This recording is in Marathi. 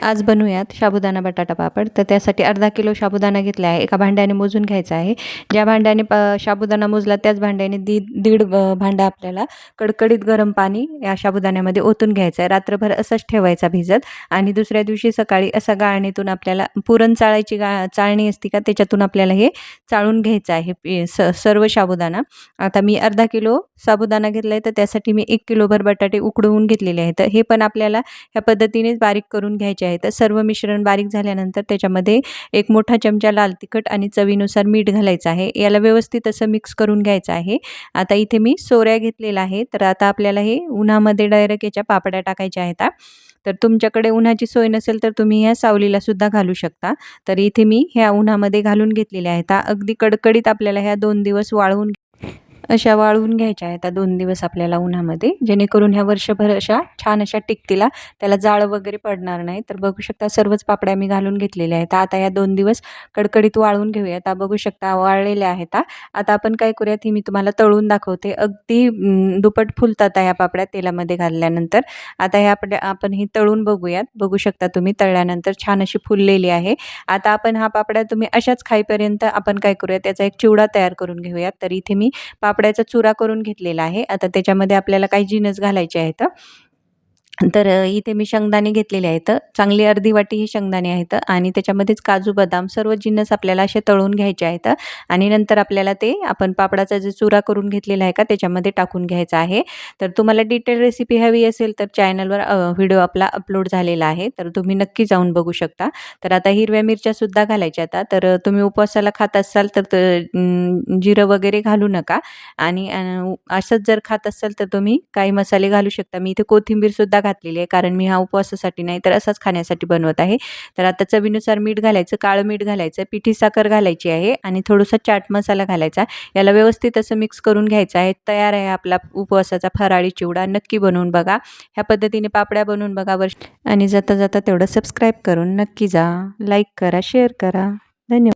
आज बनवूयात साबुदाणा बटाटा पापड. तर त्यासाठी अर्धा किलो साबुदाणा घेतला आहे. एका भांड्याने मोजून घ्यायचा आहे. ज्या भांड्याने साबुदाणा मोजला त्याच भांड्याने दीड भांडा आपल्याला कडकडीत गरम पाणी या साबुदाण्यामध्ये ओतून घ्यायचं आहे. रात्रभर असंच ठेवायचा भिजत आणि दुसऱ्या दिवशी सकाळी असा गाळणीतून आपल्याला पुरण चाळायची चाळणी असते का त्याच्यातून आपल्याला हे चाळून घ्यायचं आहे सर्व साबुदाणा. आता मी अर्धा किलो साबुदाणा घेतला आहे तर त्यासाठी मी 1 किलोभर बटाटे उकडवून घेतलेले आहेत. तर हे पण आपल्याला ह्या पद्धतीनेच बारीक करून घ्यायचे आहे. तर सर्व मिश्रण बारीक झाल्यानंतर त्याच्यामध्ये 1 मोठा चमचा लाल तिखट आणि चवीनुसार मीठ घालायचं आहे. याला व्यवस्थित असं मिक्स करून घ्यायचं आहे. आता इथे मी सोऱ्या घेतलेला आहे. तर आता आपल्याला हे उन्हामध्ये डायरेक्ट याच्या पापड्या टाकायच्या आहेत. तर तुमच्याकडे उन्हाची सोय नसेल तर तुम्ही ह्या सावलीला सुद्धा घालू शकता. तर इथे मी ह्या उन्हामध्ये घालून घेतलेल्या आहेत. अगदी कडकडीत आपल्याला ह्या 2 दिवस अशा वाळवून घ्यायच्या आहेत 2 दिवस आपल्याला उन्हामध्ये, जेणेकरून ह्या वर्षभर अशा छान अशा टिकतील. त्याला जाळ वगैरे पडणार नाही. तर बघू शकता सर्वच पापड्या मी घालून घेतलेल्या आहेत. आता या 2 दिवस कडकडीत वाळवून घेऊया. आता बघू शकता वाळलेल्या आहेत. आता आपण काय करूयात, ही मी तुम्हाला तळून दाखवते. अगदी दुप्पट फुलतात ह्या पापड्या तेलामध्ये घातल्यानंतर. आता ह्या आपण ही तळून बघूयात. बघू शकता तुम्ही तळल्यानंतर छान अशी फुललेली आहे. आता आपण हा पापड्या तुम्ही अशाच खाईपर्यंत आपण काय करूया, त्याचा एक चिवडा तयार करून घेऊयात. तर इथे मी पापड्याचा चुरा करून घेतलेला आहे. आता त्याच्यामध्ये आपल्याला काही जिन्नस घालायचे आहेत. तर इथे मी शेंगदाणे घेतलेले आहेत. चांगली अर्धी वाटी ही शेंगदाणे आहेत आणि त्याच्यामध्येच काजू, बदाम सर्व जिन्नस आपल्याला असे तळून घ्यायचे आहेत आणि नंतर आपल्याला ते आपण पापडाचा जो चुरा करून घेतलेला आहे का त्याच्यामध्ये टाकून घ्यायचा आहे. तर तुम्हाला डिटेल रेसिपी हवी असेल तर चॅनलवर व्हिडिओ आपला अपलोड झालेला आहे. तर तुम्ही नक्की जाऊन बघू शकता. तर आता हिरव्या मिरच्यासुद्धा घालायच्या आता. तर तुम्ही उपवासाला खात असाल तर जिरं वगैरे घालू नका आणि असंच जर खात असाल तर तुम्ही काही मसाले घालू शकता. मी इथे कोथिंबीरसुद्धा घातलेली आहे, कारण मी हा उपवासासाठी नाही तर असाच खाण्यासाठी बनवत आहे. तर आता चवीनुसार मीठ घालायचं, काळं मीठ घालायचं, पिठी साखर घालायची आहे आणि थोडासा चाट मसाला घालायचा. याला व्यवस्थित असं मिक्स करून घ्यायचं आहे. तयार आहे आपला उपवासाचा फराळी चिवडा. नक्की बनवून बघा. ह्या पद्धतीने पापड्या बनवून बघा आणि जाता जाता तेवढं सबस्क्राईब करून नक्की जा. लाईक करा, शेअर करा. धन्यवाद.